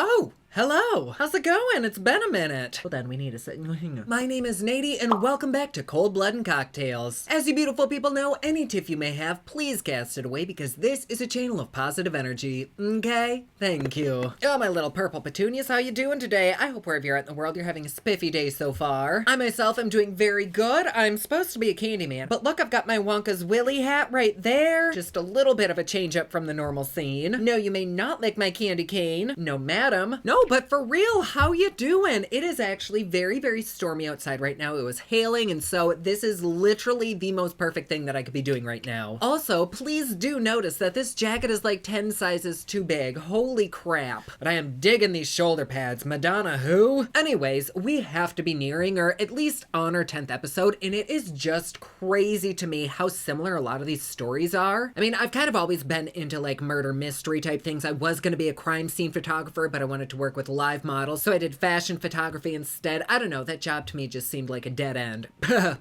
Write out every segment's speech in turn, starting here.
Oh, hello. How's it going? It's been a minute. Hold on, we need a second. My name is Nady, and welcome back to Cold Blood and Cocktails. As you beautiful people know, any tiff you may have, please cast it away because this is a channel of positive energy. Okay? Thank you. Oh, my little purple petunias, how you doing today? I hope wherever you're at in the world, you're having a spiffy day so far. I myself am doing very good. I'm supposed to be a Candyman, but look, I've got my Wonka's Willy hat right there. Just a little bit of a change up from the normal scene. No, you may not lick my candy cane. No, madam. No, but for real, how you doing? It is actually very, very stormy outside right now. It was hailing, and so this is literally the most perfect thing that I could be doing right now. Also, please do notice that this jacket is like 10 sizes too big. Holy crap. But I am digging these shoulder pads. Madonna who? Anyways, we have to be nearing, or at least on our 10th episode, and it is just crazy to me how similar a lot of these stories are. I mean, I've kind of always been into like murder mystery type things. I was going to be a crime scene photographer, but I wanted to work with live models, so I did fashion photography instead. I don't know, that job to me just seemed like a dead end.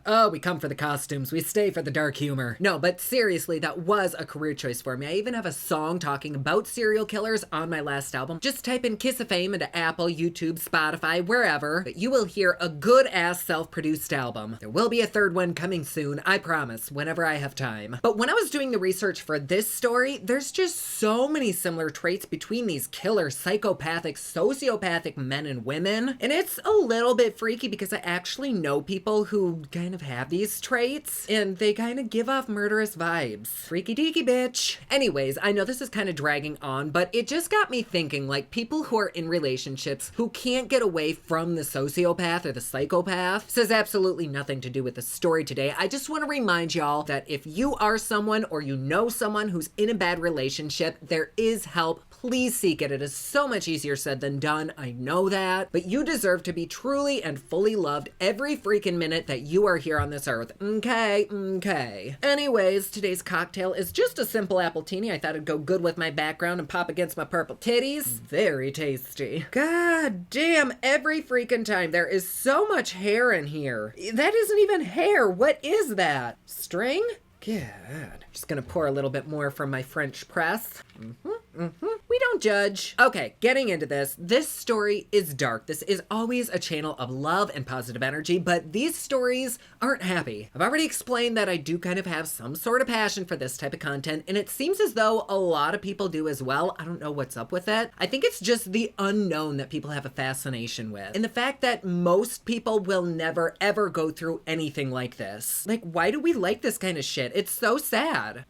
Oh, we come for the costumes, we stay for the dark humor. No, but seriously, that was a career choice for me. I even have a song talking about serial killers on my last album. Just type in Kiss of Fame into Apple, YouTube, Spotify, wherever, but you will hear a good-ass self-produced album. There will be a third one coming soon, I promise, whenever I have time. But when I was doing the research for this story, there's just so many similar traits between these killer, psychopathic, sociopathic men and women, and it's a little bit freaky because I actually know people who kind of have these traits, and they kind of give off murderous vibes. Freaky deaky bitch. Anyways, I know this is kind of dragging on, but it just got me thinking, like, people who are in relationships who can't get away from the sociopath or the psychopath. This has absolutely nothing to do with the story today. I just want to remind y'all that if you are someone or you know someone who's in a bad relationship, there is help. Please seek it. It is so much easier said than done. I know that. But you deserve to be truly and fully loved every freaking minute that you are here on this earth. Okay? Okay. Anyways, today's cocktail is just a simple appletini. I thought it'd go good with my background and pop against my purple titties. Very tasty. God damn, every freaking time. There is so much hair in here. That isn't even hair. What is that? String? Good. Just gonna pour a little bit more from my French press. We don't judge. Okay, getting into this. This story is dark. This is always a channel of love and positive energy, but these stories aren't happy. I've already explained that I do kind of have some sort of passion for this type of content, and it seems as though a lot of people do as well. I don't know what's up with it. I think it's just the unknown that people have a fascination with, and the fact that most people will never ever go through anything like this. Like, why do we like this kind of shit? It's so sad.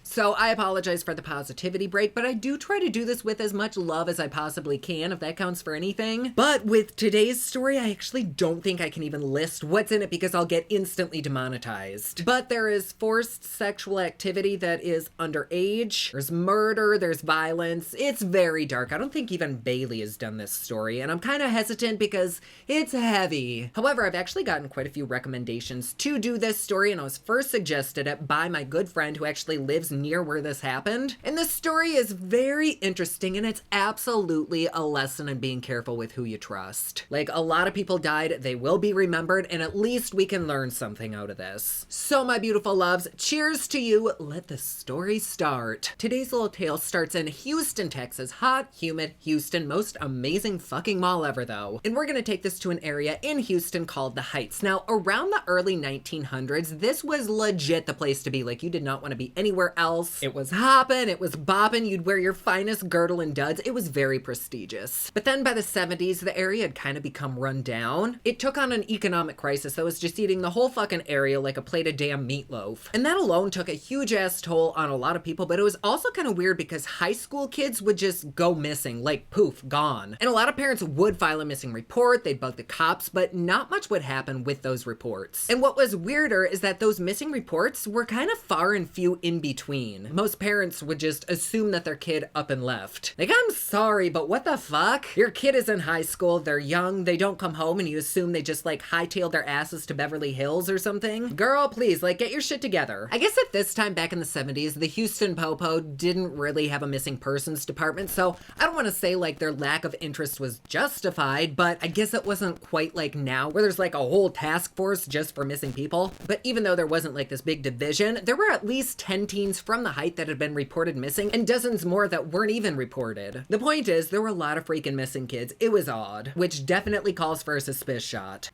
So I apologize for the positivity break, but I do try to do this with as much love as I possibly can, if that counts for anything. But with today's story, I actually don't think I can even list what's in it because I'll get instantly demonetized. But there is forced sexual activity that is underage. There's murder, there's violence. It's very dark. I don't think even Bailey has done this story, and I'm kind of hesitant because it's heavy. However, I've actually gotten quite a few recommendations to do this story, and I was first suggested it by my good friend who actually lives near where this happened. And this story is very interesting, and it's absolutely a lesson in being careful with who you trust. Like, a lot of people died, they will be remembered, and at least we can learn something out of this. So my beautiful loves, cheers to you. Let the story start. Today's little tale starts in Houston, Texas. Hot, humid Houston. Most amazing fucking mall ever though. And we're gonna take this to an area in Houston called the Heights. Now, around the early 1900s, this was legit the place to be. Like, you did not want to be anywhere else. It was hopping, it was bopping, you'd wear your finest girdle and duds. It was very prestigious. But then by the 70s, the area had kind of become run down. It took on an economic crisis that was just eating the whole fucking area like a plate of damn meatloaf. And that alone took a huge ass toll on a lot of people, but it was also kind of weird because high school kids would just go missing, like poof, gone. And a lot of parents would file a missing report, they'd bug the cops, but not much would happen with those reports. And what was weirder is that those missing reports were kind of far and few in between. Most parents would just assume that their kid up and left. Like, I'm sorry, but what the fuck? Your kid is in high school, they're young, they don't come home, and you assume they just like hightailed their asses to Beverly Hills or something? Girl, please, like, get your shit together. I guess at this time back in the 70s, the Houston Popo didn't really have a missing persons department, so I don't want to say like their lack of interest was justified, but I guess it wasn't quite like now where there's like a whole task force just for missing people. But even though there wasn't like this big division, there were at least 10 teens from the Height that had been reported missing, and dozens more that weren't even reported. The point is, there were a lot of freaking missing kids. It was odd, which definitely calls for a suspicious shot.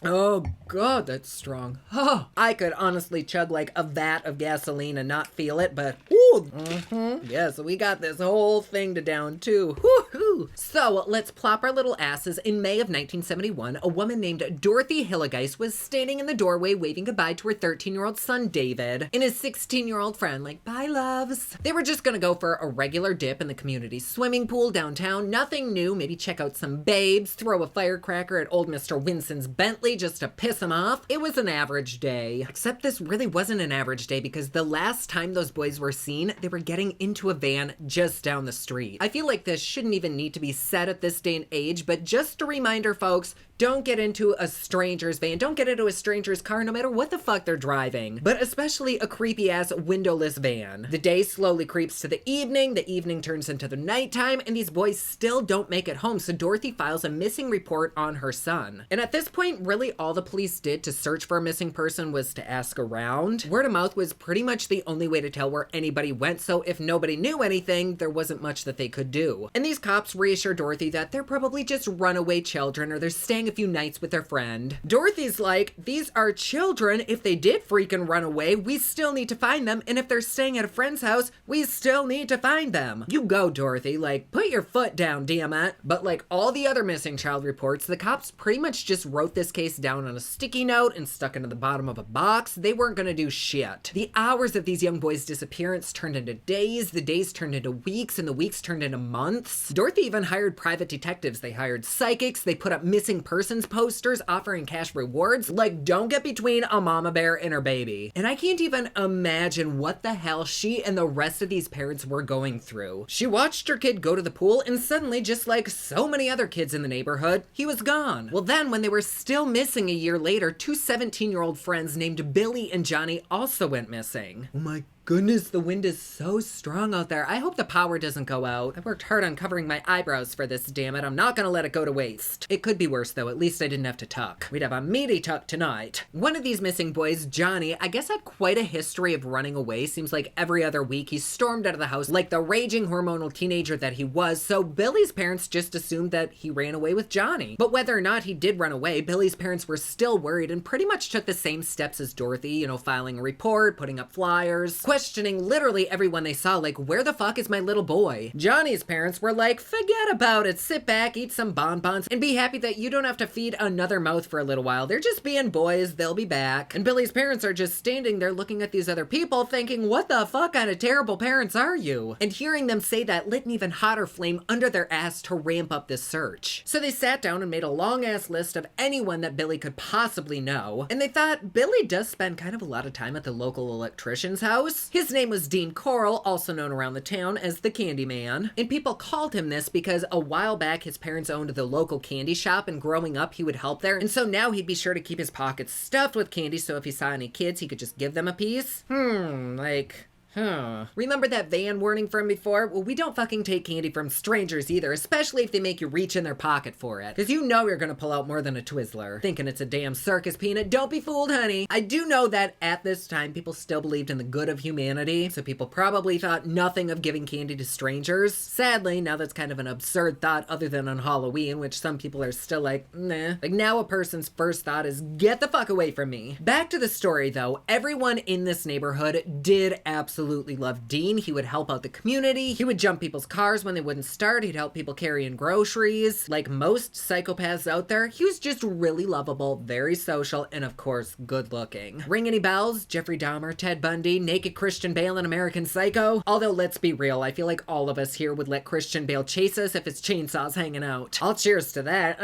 Oh god, that's strong. Oh, I could honestly chug like a vat of gasoline and not feel it, but whoo, yeah, so we got this whole thing to down too. Woohoo! So let's plop our little asses. In May of 1971, a woman named Dorothy Hilligeist was standing in the doorway waving goodbye to her 13-year-old son, David, and his 16-year-old friend, like, bye loves. They were just gonna go for a regular dip in the community swimming pool downtown, nothing new, maybe check out some babes, throw a firecracker at old Mr. Winston's Bentley just to piss him off. It was an average day. Except this really wasn't an average day because the last time those boys were seen, they were getting into a van just down the street. I feel like this shouldn't even need to be said at this day and age, but just a reminder, folks, don't get into a stranger's van. Don't get into a stranger's car, no matter what the fuck they're driving. But especially a creepy-ass windowless van. The day slowly creeps to the evening turns into the nighttime, and these boys still don't make it home, so Dorothy files a missing report on her son. And at this point, really all the police did to search for a missing person was to ask around. Word of mouth was pretty much the only way to tell where anybody went, so if nobody knew anything, there wasn't much that they could do. And these cops reassure Dorothy that they're probably just runaway children, or they're staying a few nights with their friend. Dorothy's like, these are children. If they did freaking run away, we still need to find them, and if they're staying at a friend's house, we still need to find them. You go, Dorothy, like, put your foot down, damn it. But like all the other missing child reports, the cops pretty much just wrote this case down on a sticky note and stuck it in the bottom of a box. They weren't gonna do shit. The hours of these young boys' disappearance turned into days, the days turned into weeks, and the weeks turned into months. Dorothy even hired private detectives. They hired psychics, they put up missing persons posters offering cash rewards. Like, don't get between a mama bear and her baby. And I can't even imagine what the hell she and the rest of these parents were going through. She watched her kid go to the pool, and suddenly, just like so many other kids in the neighborhood, he was gone. Well then, when they were still missing a year later, two 17-year-old friends named Billy and Johnny also went missing. Oh my goodness, the wind is so strong out there. I hope the power doesn't go out. I worked hard on covering my eyebrows for this, damn it. I'm not gonna let it go to waste. It could be worse though, at least I didn't have to tuck. We'd have a meaty tuck tonight. One of these missing boys, Johnny, I guess had quite a history of running away. Seems like every other week he stormed out of the house like the raging hormonal teenager that he was, so Billy's parents just assumed that he ran away with Johnny. But whether or not he did run away, Billy's parents were still worried and pretty much took the same steps as Dorothy, you know, filing a report, putting up flyers, questioning literally everyone they saw, like, where the fuck is my little boy? Johnny's parents were like, forget about it, sit back, eat some bonbons, and be happy that you don't have to feed another mouth for a little while. They're just being boys, they'll be back. And Billy's parents are just standing there looking at these other people thinking, what the fuck kind of terrible parents are you? And hearing them say that lit an even hotter flame under their ass to ramp up this search. So they sat down and made a long ass list of anyone that Billy could possibly know, and they thought, Billy does spend kind of a lot of time at the local electrician's house. His name was Dean Corll, also known around the town as the Candy Man. And people called him this because a while back his parents owned the local candy shop, and growing up he would help there. And so now he'd be sure to keep his pockets stuffed with candy, so if he saw any kids he could just give them a piece. Remember that van warning from before? Well, we don't fucking take candy from strangers either, especially if they make you reach in their pocket for it. Because you know you're gonna pull out more than a Twizzler. Thinking it's a damn circus peanut. Don't be fooled, honey. I do know that at this time, people still believed in the good of humanity, so people probably thought nothing of giving candy to strangers. Sadly, now that's kind of an absurd thought other than on Halloween, which some people are still like, nah. Like now a person's first thought is, get the fuck away from me. Back to the story though, everyone in this neighborhood did absolutely love Dean. He would help out the community. He would jump people's cars when they wouldn't start. He'd help people carry in groceries. Like most psychopaths out there, he was just really lovable, very social, and of course, good looking. Ring any bells? Jeffrey Dahmer, Ted Bundy, Naked Christian Bale in American Psycho? Although, let's be real, I feel like all of us here would let Christian Bale chase us if his chainsaw's hanging out. I'll cheers to that.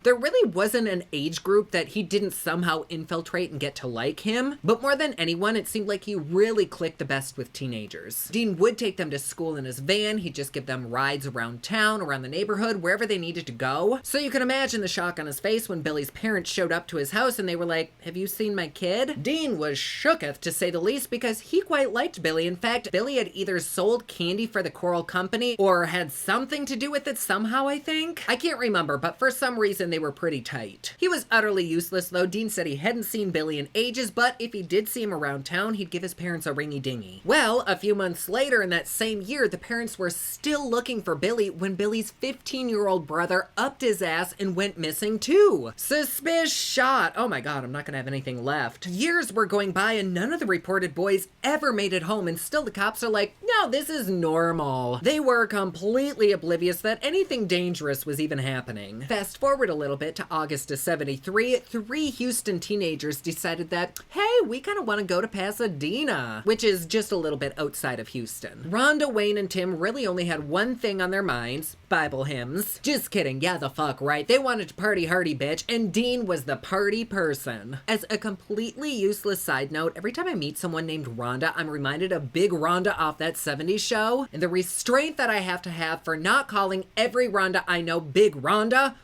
There really wasn't an age group that he didn't somehow infiltrate and get to like him, but more than anyone, it seemed like he really clicked the best with teenagers. Dean would take them to school in his van. He'd just give them rides around town, around the neighborhood, wherever they needed to go. So you can imagine the shock on his face when Billy's parents showed up to his house and they were like, have you seen my kid? Dean was shooketh, to say the least, because he quite liked Billy. In fact, Billy had either sold candy for the Corll company or had something to do with it somehow, I think. I can't remember, but for some reason they were pretty tight. He was utterly useless though. Dean said he hadn't seen Billy in ages, but if he did see him around town, he'd give his parents a ringy-dingy. Well, a few months later in that same year, the parents were still looking for Billy when Billy's 15-year-old brother upped his ass and went missing too. Suspicious shot. Oh my god, I'm not gonna have anything left. Years were going by and none of the reported boys ever made it home, and still the cops are like, no, this is normal. They were completely oblivious that anything dangerous was even happening. Fast forward a little bit to August of '73, 3 Houston teenagers decided that, hey, we kind of want to go to Pasadena, which is just a little bit outside of Houston. Rhonda, Wayne, and Tim really only had one thing on their minds: Bible hymns. Just kidding, yeah, the fuck, right? They wanted to party hardy, bitch, and Dean was the party person. As a completely useless side note, every time I meet someone named Rhonda, I'm reminded of Big Rhonda off that '70s show, and the restraint that I have to have for not calling every Rhonda I know Big Rhonda,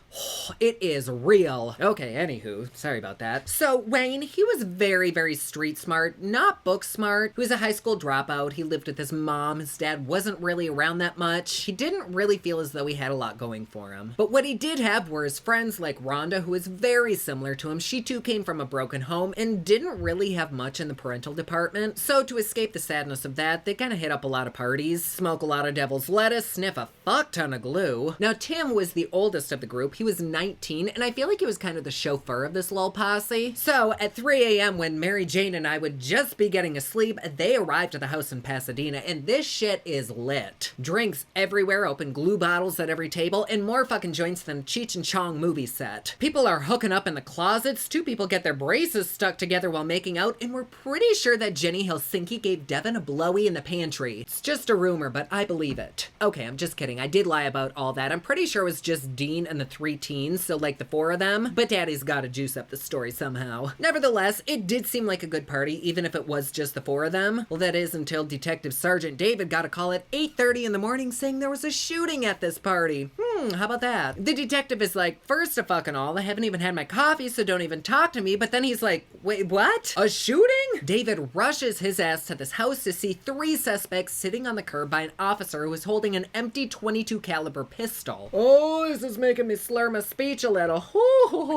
it is real. Okay, anywho, sorry about that. So Wayne, he was very, very street smart, not book smart. He was a high school dropout. He lived with his mom. His dad wasn't really around that much. He didn't really feel as though he had a lot going for him. But what he did have were his friends like Rhonda, who was very similar to him. She too came from a broken home and didn't really have much in the parental department. So to escape the sadness of that, they kind of hit up a lot of parties, smoke a lot of devil's lettuce, sniff a fuck ton of glue. Now Tim was the oldest of the group. He was 19, and I feel like he was kind of the chauffeur of this little posse. So at 3 a.m. when Mary Jane and I would just be getting asleep, they arrived at the house in Pasadena, and this shit is lit. Drinks everywhere, open glue bottles at every table, and more fucking joints than a Cheech and Chong movie set. People are hooking up in the closets, 2 people get their braces stuck together while making out, and we're pretty sure that Jenny Helsinki gave Devin a blowy in the pantry. It's just a rumor, but I believe it. Okay, I'm just kidding. I did lie about all that. I'm pretty sure it was just Dean and the 3 teens, so like the 4 of them, but Daddy's gotta juice up the story somehow. Nevertheless, it did seem like a good party, even if it was just the 4 of them. Well, that is until Detective Sergeant David got a call at 8:30 in the morning saying there was a shooting at this party. How about that? The detective is like, first of fucking all, I haven't even had my coffee, so don't even talk to me, but then he's like, wait, what? A shooting? David rushes his ass to this house to see 3 suspects sitting on the curb by an officer who was holding an empty .22 caliber pistol. Oh, this is making me slur my speech a little.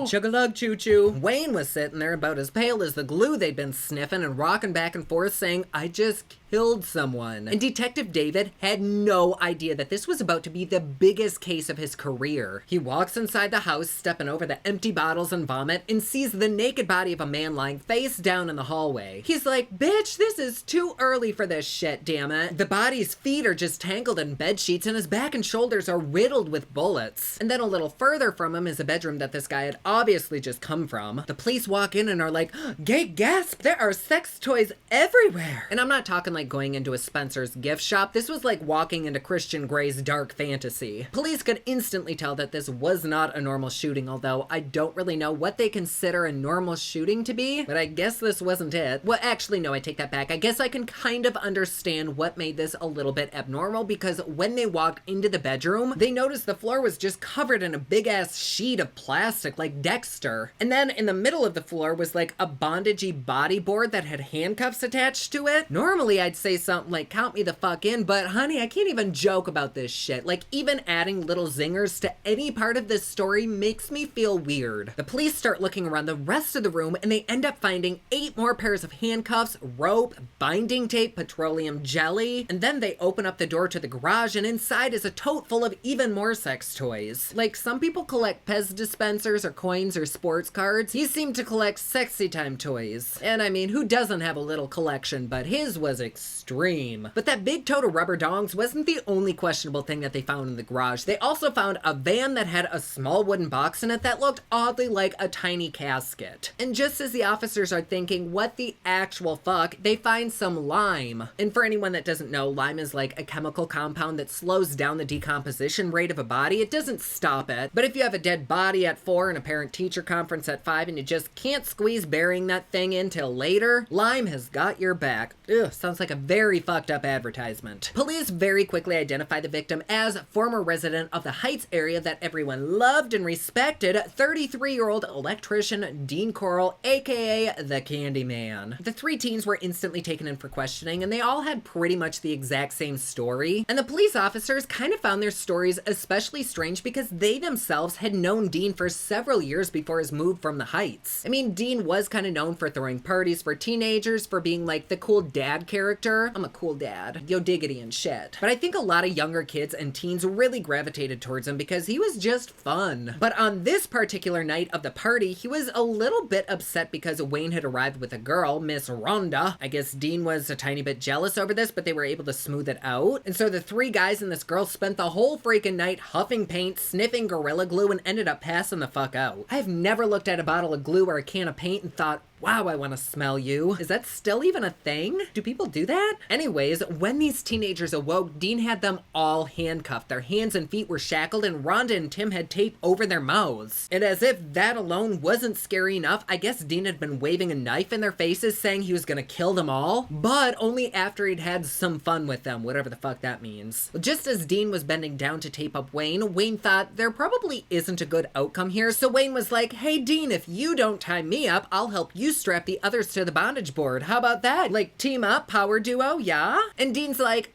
Chug-a-lug choo-choo. Wayne was sitting there about as pale as the glue they'd been sniffing and rocking back and forth saying, I just killed someone. And Detective David had no idea that this was about to be the biggest case of his career. He walks inside the house, stepping over the empty bottles and vomit, and sees the naked body of a man lying face down in the hallway. He's like, bitch, this is too early for this shit, damn it. The body's feet are just tangled in bed sheets and his back and shoulders are riddled with bullets. And then a little further from him is a bedroom that this guy had obviously just come from. The police walk in and are like, gay gasp, there are sex toys everywhere. And I'm not talking like going into a Spencer's gift shop. This was like walking into Christian Grey's dark fantasy. Police could instantly tell that this was not a normal shooting, although I don't really know what they consider a normal shooting to be, but I guess this wasn't it. Well, actually, no, I take that back. I guess I can kind of understand what made this a little bit abnormal, because when they walked into the bedroom, they noticed the floor was just covered in a big ass sheet of plastic like Dexter. And then in the middle of the floor was like a bondagey bodyboard that had handcuffs attached to it. Normally I'd say something like, count me the fuck in, but honey, I can't even joke about this shit. Like, even adding little zingers to any part of this story makes me feel weird. The police start looking around the rest of the room and they end up finding 8 more pairs of handcuffs, rope, binding tape, petroleum jelly, and then they open up the door to the garage and inside is a tote full of even more sex toys. Like, some people collect Pez dispensers or coins or sports cards. He seemed to collect sexy time toys. And I mean, who doesn't have a little collection, but his was extreme. But that big tote of rubber dongs wasn't the only questionable thing that they found in the garage. They also found a van that had a small wooden box in it that looked oddly like a tiny casket. And just as the officers are thinking, what the actual fuck, they find some lime. And for anyone that doesn't know, lime is like a chemical compound that slows down the decomposition rate of a body. It doesn't stop it. But if you have a dead body at 4 and a parent-teacher conference at 5 and you just can't squeeze burying that thing in till later, lime has got your back. Ugh, sounds like a very fucked up advertisement. Police very quickly identify the victim as former resident of the Heights area that everyone loved and respected, 33-year-old electrician Dean Corll, aka the Candyman. The 3 teens were instantly taken in for questioning and they all had pretty much the exact same story. And the police officers kind of found their stories especially strange because they themselves had known Dean for several years before his move from the Heights. I mean, Dean was kind of known for throwing parties for teenagers, for being like the cool dad character character. I'm a cool dad. Yo diggity and shit. But I think a lot of younger kids and teens really gravitated towards him because he was just fun. But on this particular night of the party, he was a little bit upset because Wayne had arrived with a girl, Miss Rhonda. I guess Dean was a tiny bit jealous over this, but they were able to smooth it out. And so the three guys and this girl spent the whole freaking night huffing paint, sniffing Gorilla Glue, and ended up passing the fuck out. I've never looked at a bottle of glue or a can of paint and thought, wow, I want to smell you. Is that still even a thing? Do people do that? Anyways, when these teenagers awoke, Dean had them all handcuffed. Their hands and feet were shackled, and Rhonda and Tim had tape over their mouths. And as if that alone wasn't scary enough, I guess Dean had been waving a knife in their faces saying he was gonna kill them all, but only after he'd had some fun with them, whatever the fuck that means. Just as Dean was bending down to tape up Wayne, Wayne thought there probably isn't a good outcome here, so Wayne was like, hey Dean, if you don't tie me up, I'll help you strap the others to the bondage board. How about that? Like, team up, power duo, yeah? And Dean's like,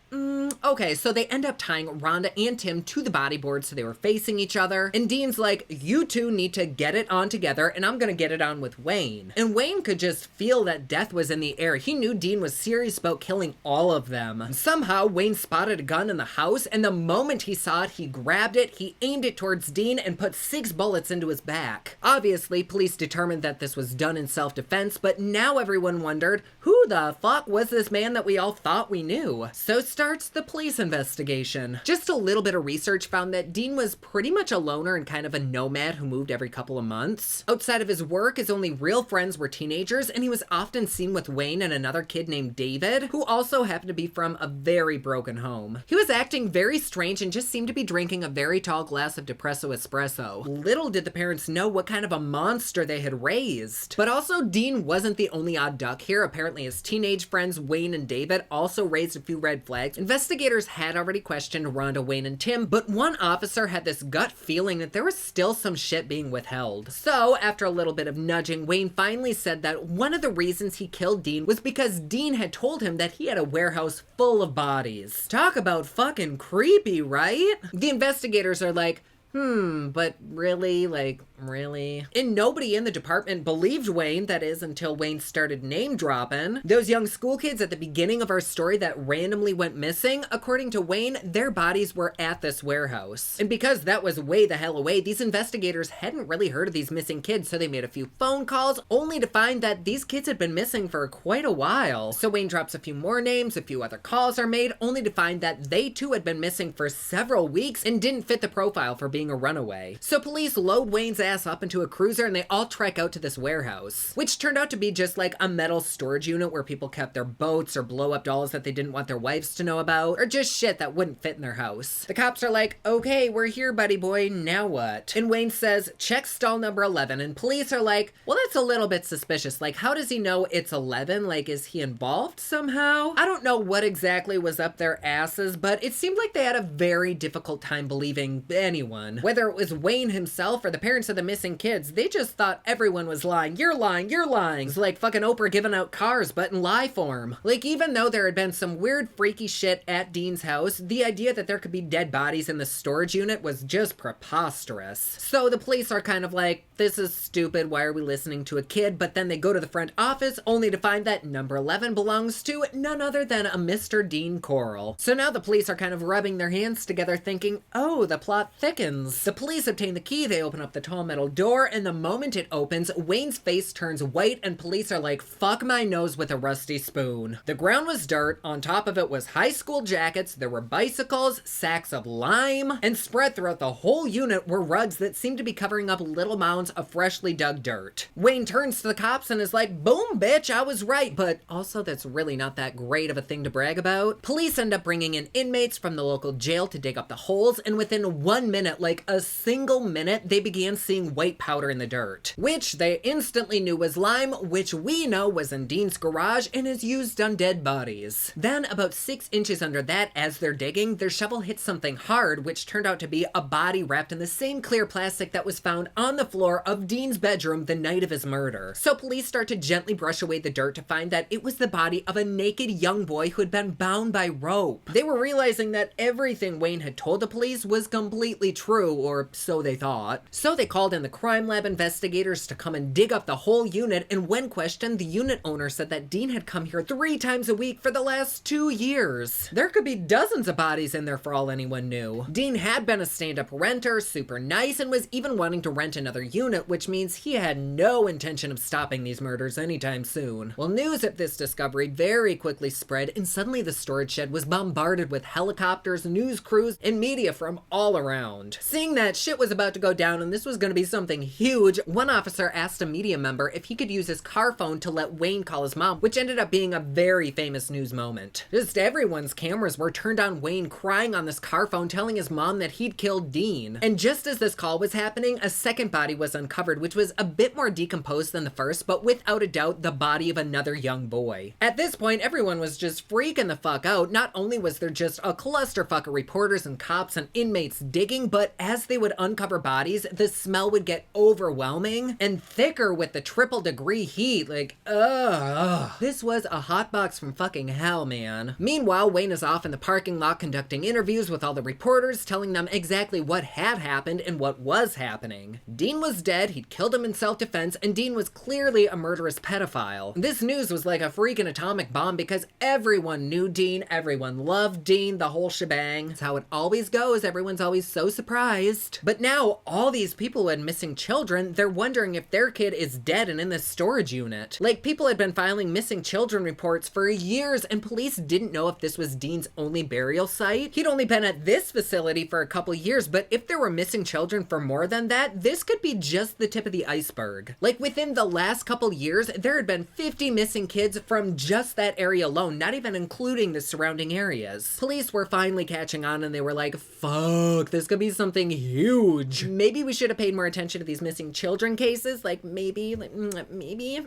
okay, so they end up tying Rhonda and Tim to the body board so they were facing each other. And Dean's like, you two need to get it on together and I'm gonna get it on with Wayne. And Wayne could just feel that death was in the air. He knew Dean was serious about killing all of them. Somehow, Wayne spotted a gun in the house, and the moment he saw it, he grabbed it, he aimed it towards Dean, and put 6 bullets into his back. Obviously, police determined that this was done in self-defense, but now everyone wondered, who the fuck was this man that we all thought we knew? So starts the police investigation. Just a little bit of research found that Dean was pretty much a loner and kind of a nomad who moved every couple of months. Outside of his work, his only real friends were teenagers, and he was often seen with Wayne and another kid named David, who also happened to be from a very broken home. He was acting very strange and just seemed to be drinking a very tall glass of depresso espresso. Little did the parents know what kind of a monster they had raised. But also, Dean wasn't the only odd duck here. Apparently his teenage friends Wayne and David also raised a few red flags. Investigators had already questioned Rhonda, Wayne, and Tim, but one officer had this gut feeling that there was still some shit being withheld. So after a little bit of nudging, Wayne finally said that one of the reasons he killed Dean was because Dean had told him that he had a warehouse full of bodies. Talk about fucking creepy, right? The investigators are like, but really? Like, really? And nobody in the department believed Wayne, that is, until Wayne started name dropping. Those young school kids at the beginning of our story that randomly went missing, according to Wayne, their bodies were at this warehouse. And because that was way the hell away, these investigators hadn't really heard of these missing kids, so they made a few phone calls, only to find that these kids had been missing for quite a while. So Wayne drops a few more names, a few other calls are made, only to find that they too had been missing for several weeks and didn't fit the profile for being a runaway. So police load Wayne's ass up into a cruiser and they all trek out to this warehouse, which turned out to be just like a metal storage unit where people kept their boats or blow up dolls that they didn't want their wives to know about, or just shit that wouldn't fit in their house. The cops are like, okay, we're here, buddy boy, now what? And Wayne says, check stall number 11, and police are like, well, that's a little bit suspicious. Like, how does he know it's 11? Like, is he involved somehow? I don't know what exactly was up their asses, but it seemed like they had a very difficult time believing anyone. Whether it was Wayne himself or the parents of the missing kids, they just thought everyone was lying. You're lying, you're lying. It's like fucking Oprah giving out cars, but in lie form. Like, even though there had been some weird freaky shit at Dean's house, the idea that there could be dead bodies in the storage unit was just preposterous. So the police are kind of like, this is stupid, why are we listening to a kid? But then they go to the front office only to find that number 11 belongs to none other than a Mr. Dean Corll. So now the police are kind of rubbing their hands together thinking, oh, the plot thickens. The police obtain the key, they open up the tall metal door, and the moment it opens, Wayne's face turns white and police are like, fuck my nose with a rusty spoon. The ground was dirt, on top of it was high school jackets, there were bicycles, sacks of lime, and spread throughout the whole unit were rugs that seemed to be covering up little mounds of freshly dug dirt. Wayne turns to the cops and is like, boom, bitch, I was right, but also that's really not that great of a thing to brag about. Police end up bringing in inmates from the local jail to dig up the holes, and within 1 minute, like a single minute, they began seeing white powder in the dirt, which they instantly knew was lime, which we know was in Dean's garage and is used on dead bodies. Then, about 6 inches under that, as they're digging, their shovel hits something hard, which turned out to be a body wrapped in the same clear plastic that was found on the floor of Dean's bedroom the night of his murder. So police start to gently brush away the dirt to find that it was the body of a naked young boy who had been bound by rope. They were realizing that everything Wayne had told the police was completely true. true, or so they thought. So they called in the crime lab investigators to come and dig up the whole unit, and when questioned, the unit owner said that Dean had come here 3 times a week for the last 2 years. There could be dozens of bodies in there for all anyone knew. Dean had been a stand-up renter, super nice, and was even wanting to rent another unit, which means he had no intention of stopping these murders anytime soon. Well, news of this discovery very quickly spread, and suddenly the storage shed was bombarded with helicopters, news crews, and media from all around. Seeing that shit was about to go down and this was going to be something huge, one officer asked a media member if he could use his car phone to let Wayne call his mom, which ended up being a very famous news moment. Just everyone's cameras were turned on Wayne crying on this car phone telling his mom that he'd killed Dean. And just as this call was happening, a second body was uncovered, which was a bit more decomposed than the first, but without a doubt the body of another young boy. At this point, everyone was just freaking the fuck out. Not only was there just a clusterfuck of reporters and cops and inmates digging, but as they would uncover bodies, the smell would get overwhelming and thicker with the triple degree heat. Like, ugh. This was a hotbox from fucking hell, man. Meanwhile, Wayne is off in the parking lot conducting interviews with all the reporters, telling them exactly what had happened and what was happening. Dean was dead, he'd killed him in self-defense, and Dean was clearly a murderous pedophile. This news was like a freaking atomic bomb because everyone knew Dean, everyone loved Dean, the whole shebang. That's how it always goes, everyone's always so surprised. But now, all these people who had missing children, they're wondering if their kid is dead and in this storage unit. Like, people had been filing missing children reports for years, and police didn't know if this was Dean's only burial site. He'd only been at this facility for a couple years, but if there were missing children for more than that, this could be just the tip of the iceberg. Like, within the last couple years, there had been 50 missing kids from just that area alone, not even including the surrounding areas. Police were finally catching on, and they were like, fuck, this could be something huge. Maybe we should have paid more attention to these missing children cases. Like, maybe,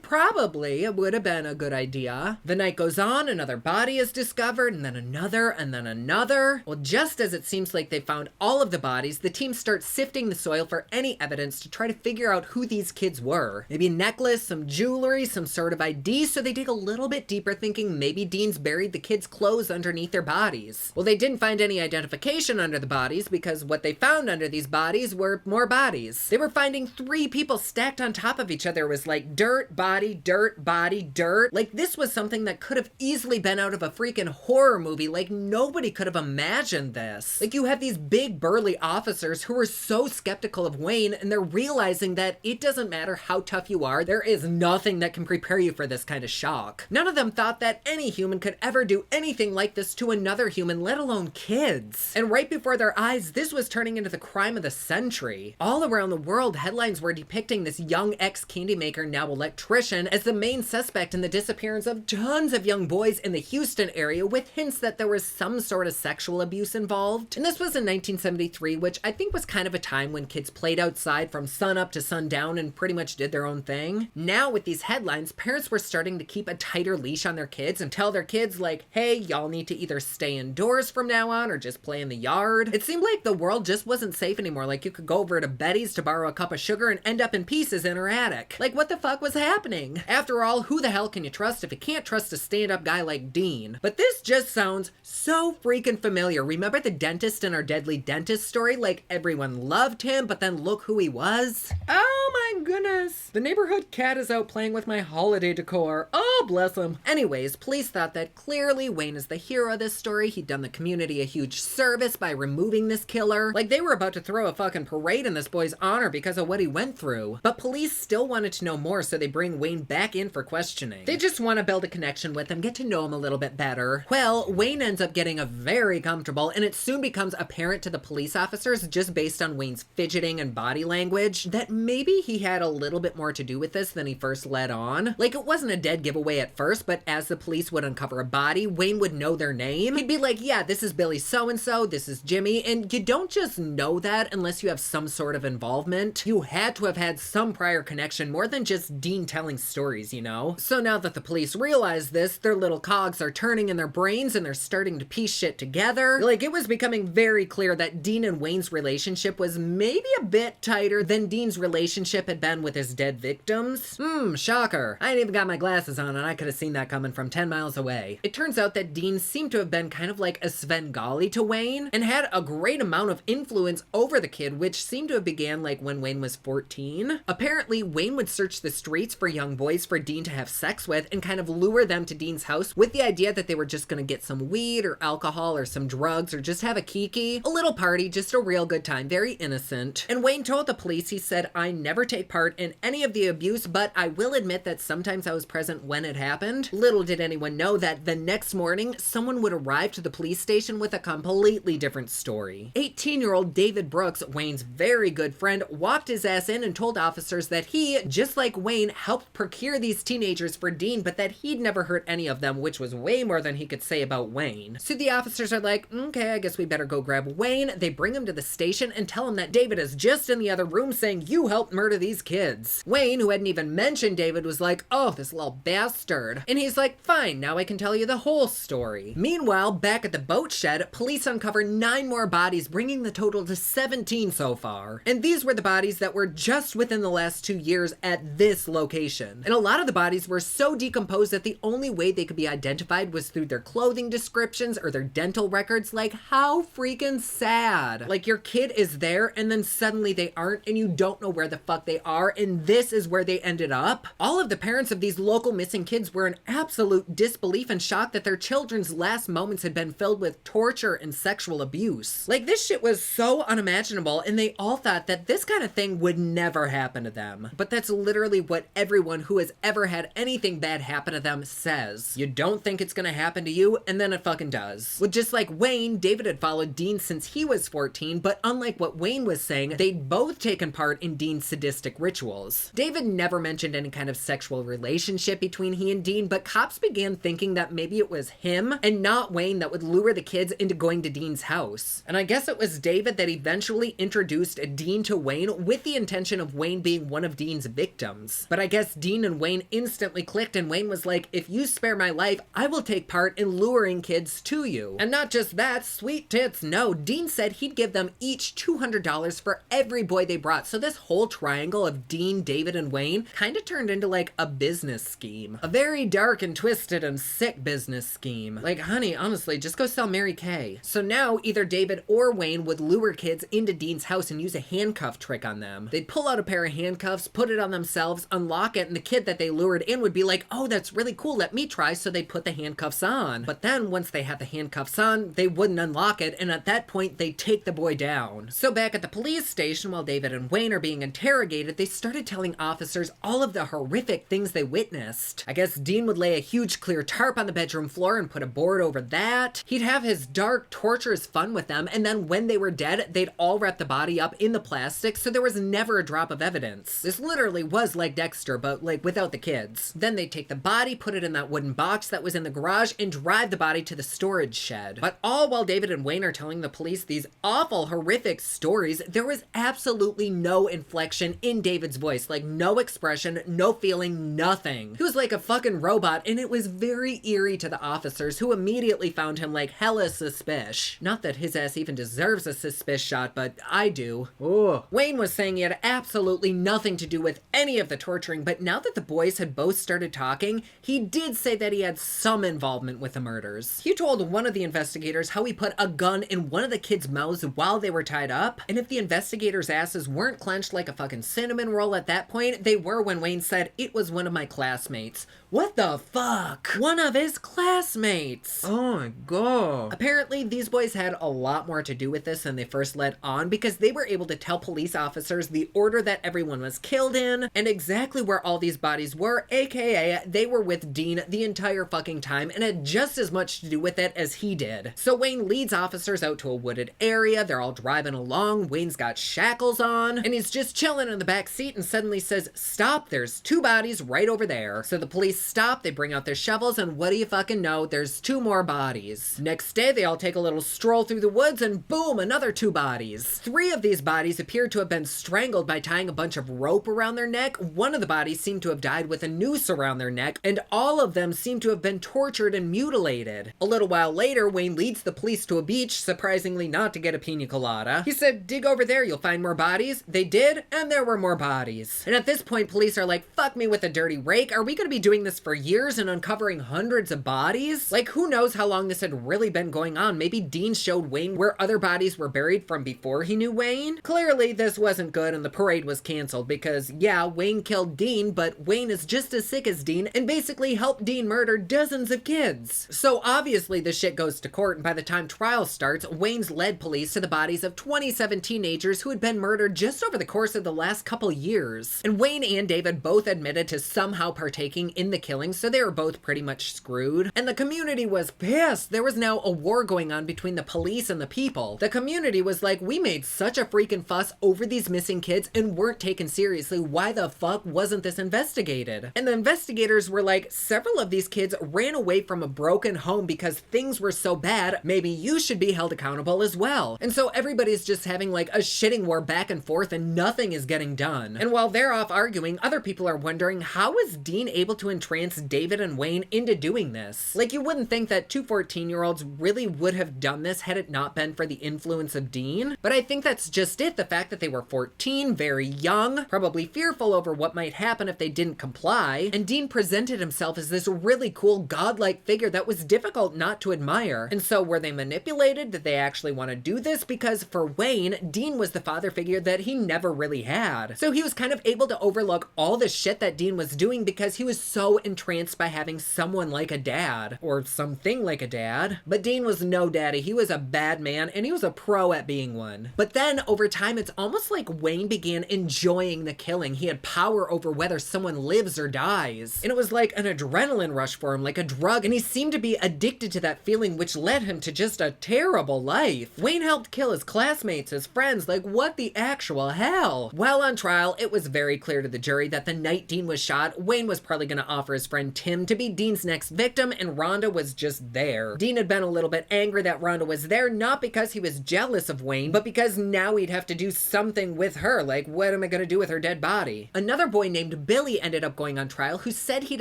probably it would have been a good idea. The night goes on, another body is discovered, and then another, and then another. Well, just as it seems like they found all of the bodies, the team starts sifting the soil for any evidence to try to figure out who these kids were. Maybe a necklace, some jewelry, some sort of ID, so they dig a little bit deeper thinking maybe Dean's buried the kids' clothes underneath their bodies. Well, they didn't find any identification under the bodies because what they found under these bodies were more bodies. They were finding 3 people stacked on top of each other. It was like dirt, body, dirt, body, dirt. Like, this was something that could have easily been out of a freaking horror movie. Like, nobody could have imagined this. Like, you have these big burly officers who are so skeptical of Wayne, and they're realizing that it doesn't matter how tough you are, there is nothing that can prepare you for this kind of shock. None of them thought that any human could ever do anything like this to another human, let alone kids. And right before their eyes, this was turning into the crime of the century. All around the world, headlines were depicting this young ex-candy maker, now electrician, as the main suspect in the disappearance of tons of young boys in the Houston area, with hints that there was some sort of sexual abuse involved. And this was in 1973, which I think was kind of a time when kids played outside from sunup to sundown and pretty much did their own thing. Now with these headlines, parents were starting to keep a tighter leash on their kids and tell their kids like, hey, y'all need to either stay indoors from now on or just play in the yard. It seemed like the world just wasn't safe anymore. Like, you could go over to Betty's to borrow a cup of sugar and end up in pieces in her attic. Like, what the fuck was happening? After all, who the hell can you trust if you can't trust a stand-up guy like Dean? But this just sounds so freaking familiar. Remember the dentist in our Deadly Dentist story? Like, everyone loved him, but then look who he was. Oh my goodness. The neighborhood cat is out playing with my holiday decor. Oh, bless him. Anyways, police thought that clearly Wayne is the hero of this story. He'd done the community a huge service by removing this killer. Like, they were about to throw a fucking parade in this boy's honor because of what he went through. But police still wanted to know more, so they bring Wayne back in for questioning. They just want to build a connection with him, get to know him a little bit better. Well, Wayne ends up getting very comfortable, and it soon becomes apparent to the police officers, just based on Wayne's fidgeting and body language, that maybe he had a little bit more to do with this than he first let on. Like, it wasn't a dead giveaway at first, but as the police would uncover a body, Wayne would know their name. He'd be like, yeah, this is Billy so-and-so, this is Jimmy, and you don't just know that unless you have some sort of involvement. You had to have had some prior connection, more than just Dean telling stories, you know? So now that the police realize this, their little cogs are turning in their brains and they're starting to piece shit together. Like, it was becoming very clear that Dean and Wayne's relationship was maybe a bit tighter than Dean's relationship had been with his dead victims? Shocker. I ain't even got my glasses on and I could have seen that coming from 10 miles away. It turns out that Dean seemed to have been kind of like a Svengali to Wayne and had a great amount of influence over the kid, which seemed to have began like when Wayne was 14. Apparently, Wayne would search the streets for young boys for Dean to have sex with and kind of lure them to Dean's house with the idea that they were just gonna get some weed or alcohol or some drugs or just have a kiki, a little party, just a real good time, very innocent. And Wayne told the police, he said, "I never take part in any of the abuse, but I will admit that sometimes I was present when it happened." Little did anyone know that the next morning, someone would arrive to the police station with a completely different story. 18-year-old David Brooks, Wayne's very good friend, walked his ass in and told officers that he, just like Wayne, helped procure these teenagers for Dean, but that he'd never hurt any of them, which was way more than he could say about Wayne. So the officers are like, okay, I guess we better go grab Wayne. They bring him to the station and tell him that David is just in the other room saying, "You helped murder these kids." Wayne, who hadn't even mentioned David, was like, "Oh, this little bastard." And he's like, "Fine, now I can tell you the whole story." Meanwhile, back at the boat shed, police uncover 9 more bodies, bringing the total to 17 so far. And these were the bodies that were just within the last 2 years at this location. And a lot of the bodies were so decomposed that the only way they could be identified was through their clothing descriptions or their dental records. Like, how freaking sad. Like, your kid is there and then suddenly they aren't and you don't know where the fuck they are, and this is where they ended up. All of the parents of these local missing kids were in absolute disbelief and shock that their children's last moments had been filled with torture and sexual abuse. Like, this shit was so unimaginable, and they all thought that this kind of thing would never happen to them. But that's literally what everyone who has ever had anything bad happen to them says. You don't think it's gonna happen to you, and then it fucking does. Well, just like Wayne, David had followed Dean since he was 14, but unlike what Wayne was saying, they'd both taken part in Dean's sadistic rituals. David never mentioned any kind of sexual relationship between he and Dean, but cops began thinking that maybe it was him and not Wayne that would lure the kids into going to Dean's house. And I guess it was David that eventually introduced Dean to Wayne with the intention of Wayne being one of Dean's victims. But I guess Dean and Wayne instantly clicked, and Wayne was like, "If you spare my life, I will take part in luring kids to you." And not just that, sweet tits, no, Dean said he'd give them each $200 for every boy they brought. So this whole triangle of Dean, David, and Wayne kind of turned into like a business scheme. A very dark and twisted and sick business scheme. Like, honey, honestly, just go sell Mary Kay. So now either David or Wayne would lure kids into Dean's house and use a handcuff trick on them. They'd pull out a pair of handcuffs, put it on themselves, unlock it, and the kid that they lured in would be like, "Oh, that's really cool, let me try." So they'd put the handcuffs on. But then once they had the handcuffs on, they wouldn't unlock it, and at that point, they'd take the boy down. So back at the police station, while David and Wayne are being interrogated, they started telling officers all of the horrific things they witnessed. I guess Dean would lay a huge clear tarp on the bedroom floor and put a board over that. He'd have his dark, torturous fun with them, and then when they were dead, they'd all wrap the body up in the plastic, so there was never a drop of evidence. This literally was like Dexter, but like without the kids. Then they'd take the body, put it in that wooden box that was in the garage, and drive the body to the storage shed. But all while David and Wayne are telling the police these awful, horrific stories, there was absolutely no inflection in David's voice. Like, no expression, no feeling, nothing. He was like a fucking robot, and it was very eerie to the officers, who immediately found him like hella suspicious. Not that his ass even deserves a suspicious shot, but I do. Ugh. Wayne was saying he had absolutely nothing to do with any of the torturing, but now that the boys had both started talking, he did say that he had some involvement with the murders. He told one of the investigators how he put a gun in one of the kids' mouths while they were tied up, and if the investigators' asses weren't clenched like a fucking cinnamon roll at that point, they were when Wayne said, "It was one of my classmates." What the fuck? One of his classmates! Oh my god. Apparently, these boys had a lot more to do with this than they first let on, because they were able to tell police officers the order that everyone was killed in, and exactly where all these bodies were, aka they were with Dean the entire fucking time and had just as much to do with it as he did. So Wayne leads officers out to a wooded area, they're all driving along, Wayne's got shackles on, and he's just chilling in the back seat and suddenly says, "Stop, there's 2 bodies right over there." So the police stop, they bring out their shovels, and what do you fucking know, there's 2 more bodies. Next day, they all take a little stroll through the woods, and boom, another 2 bodies. 3 of these bodies appeared to have been strangled by tying a bunch of rope around their neck. One of the bodies seemed to have died with a noose around their neck, and all of them seemed to have been tortured and mutilated. A little while later, Wayne leads the police to a beach, surprisingly not to get a pina colada. He said, "Dig over there, you'll find more bodies." They did, and there were more more bodies. And at this point, police are like, fuck me with a dirty rake. Are we gonna be doing this for years and uncovering hundreds of bodies? Like, who knows how long this had really been going on? Maybe Dean showed Wayne where other bodies were buried from before he knew Wayne? Clearly, this wasn't good and the parade was canceled because, yeah, Wayne killed Dean, but Wayne is just as sick as Dean and basically helped Dean murder dozens of kids. So obviously this shit goes to court, and by the time trial starts, Wayne's led police to the bodies of 27 teenagers who had been murdered just over the course of the last couple years. And Wayne and David both admitted to somehow partaking in the killings, so they were both pretty much screwed. And the community was pissed. There was now a war going on between the police and the people. The community was like, we made such a freaking fuss over these missing kids and weren't taken seriously. Why the fuck wasn't this investigated? And the investigators were like, several of these kids ran away from a broken home because things were so bad, maybe you should be held accountable as well. And so everybody's just having like a shitting war back and forth and nothing is getting done. And while they're off arguing, other people are wondering, how was Dean able to entrance David and Wayne into doing this? Like, you wouldn't think that two 14-year-olds really would have done this had it not been for the influence of Dean, but I think that's just it. The fact that they were 14, very young, probably fearful over what might happen if they didn't comply, and Dean presented himself as this really cool godlike figure that was difficult not to admire. And so were they manipulated? Did they actually want to do this? Because for Wayne, Dean was the father figure that he never really had. So he was kind of able to overlook all the shit that Dean was doing because he was so entranced by having someone like a dad, or something like a dad. But Dean was no daddy. He was a bad man, and he was a pro at being one. But then over time, it's almost like Wayne began enjoying the killing. He had power over whether someone lives or dies. And it was like an adrenaline rush for him, like a drug, and he seemed to be addicted to that feeling, which led him to just a terrible life. Wayne helped kill his classmates, his friends, like what the actual hell? While on trial, it was very clear to the jury that the night Dean was shot, Wayne was probably going to offer his friend Tim to be Dean's next victim, and Rhonda was just there. Dean had been a little bit angry that Rhonda was there, not because he was jealous of Wayne, but because now he'd have to do something with her. Like, what am I going to do with her dead body? Another boy named Billy ended up going on trial who said he'd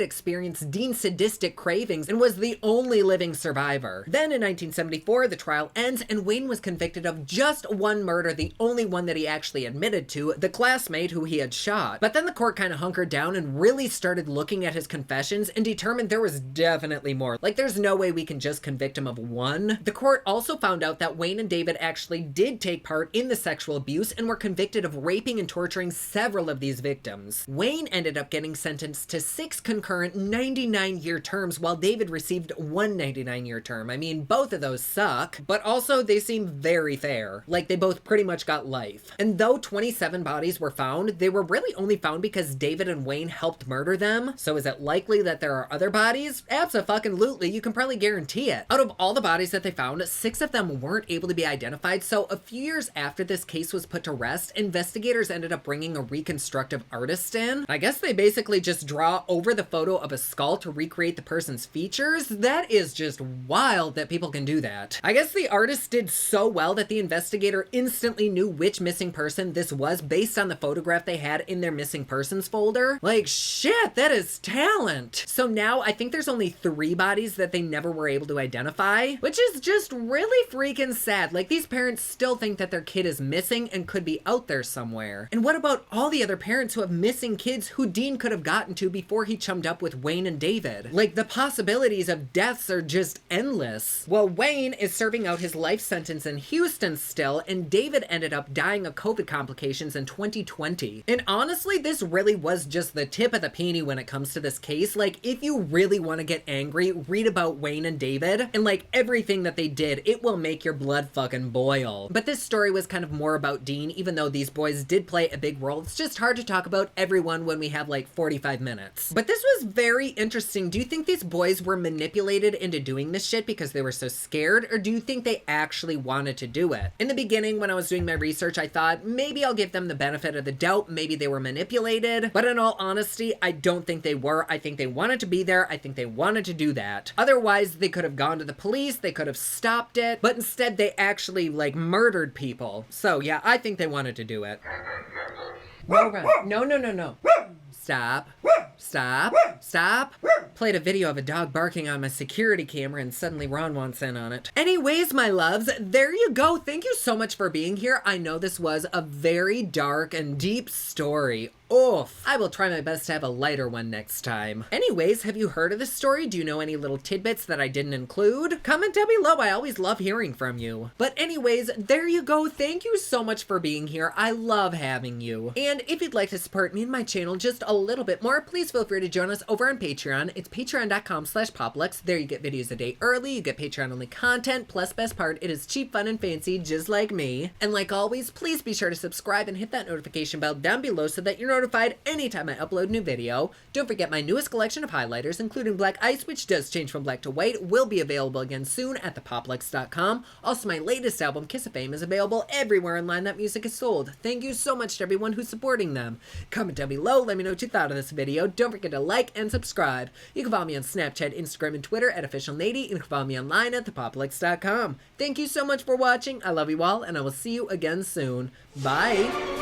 experienced Dean's sadistic cravings and was the only living survivor. Then in 1974, the trial ends and Wayne was convicted of just one murder, the only one that he actually admitted to, the classmate who he had shot. But then the court kind of hunkered down and really started looking at his confessions and determined there was definitely more. Like, there's no way we can just convict him of one. The court also found out that Wayne and David actually did take part in the sexual abuse and were convicted of raping and torturing several of these victims. Wayne ended up getting sentenced to 6 concurrent 99-year terms, while David received one 99-year term. I mean, both of those suck, but also they seem very fair. Like, they both pretty much got life. And though 27 bodies were found, they were really only found because David and Wayne helped murder them. So is it likely that there are other bodies? Abso-fucking-lutely, you can probably guarantee it. Out of all the bodies that they found, 6 of them weren't able to be identified, so a few years after this case was put to rest, investigators ended up bringing a reconstructive artist in. I guess they basically just draw over the photo of a skull to recreate the person's features. That is just wild that people can do that. I guess the artist did so well that the investigator instantly knew which missing person this was based on the photograph they had in their missing persons folder. Like, shit, that is talent. So now I think there's only 3 bodies that they never were able to identify, which is just really freaking sad. Like, these parents still think that their kid is missing and could be out there somewhere. And what about all the other parents who have missing kids who Dean could have gotten to before he chummed up with Wayne and David? Like, the possibilities of deaths are just endless. Well, Wayne is serving out his life sentence in Houston still, and David ended up dying of COVID complications in 2020. And honestly, this really was just the tip of the peony when it comes to this case. Like, if you really want to get angry, read about Wayne and David, and like everything that they did, it will make your blood fucking boil. But this story was kind of more about Dean, even though these boys did play a big role. It's just hard to talk about everyone when we have like 45 minutes. But this was very interesting. Do you think these boys were manipulated into doing this shit because they were so scared, or do you think they actually wanted to do it? In the beginning, when I was doing my research, I thought maybe I'll give them the benefit of the doubt. Maybe they were manipulated, but in all honesty, I don't think they were. I think they wanted to be there. I think they wanted to do that. Otherwise, they could have gone to the police. They could have stopped it, but instead they actually like murdered people. So yeah, I think they wanted to do it. No, run. No. Stop. Stop. Stop. played a video of a dog barking on my security camera and suddenly Ron wants in on it. Anyways, my loves, there you go. Thank you so much for being here. I know this was a very dark and deep story. Oof. I will try my best to have a lighter one next time. Anyways, have you heard of this story? Do you know any little tidbits that I didn't include? Comment down below. I always love hearing from you. But anyways, there you go. Thank you so much for being here. I love having you. And if you'd like to support me and my channel just a little bit more, please feel free to join us over on Patreon. It's patreon.com/Poplux. There you get videos a day early. You get Patreon-only content. Plus, best part, it is cheap, fun, and fancy, just like me. And like always, please be sure to subscribe and hit that notification bell down below so that you're notified anytime I upload a new video. Don't forget my newest collection of highlighters, including Black Ice, which does change from black to white, will be available again soon at thepoplux.com. Also, my latest album, Kiss of Fame, is available everywhere online that music is sold. Thank you so much to everyone who's supporting them. Comment down below, let me know what you thought of this video. Don't forget to like and subscribe. You can follow me on Snapchat, Instagram, and Twitter at officialnady, and you can follow me online at thepoplux.com. Thank you so much for watching. I love you all, and I will see you again soon. Bye!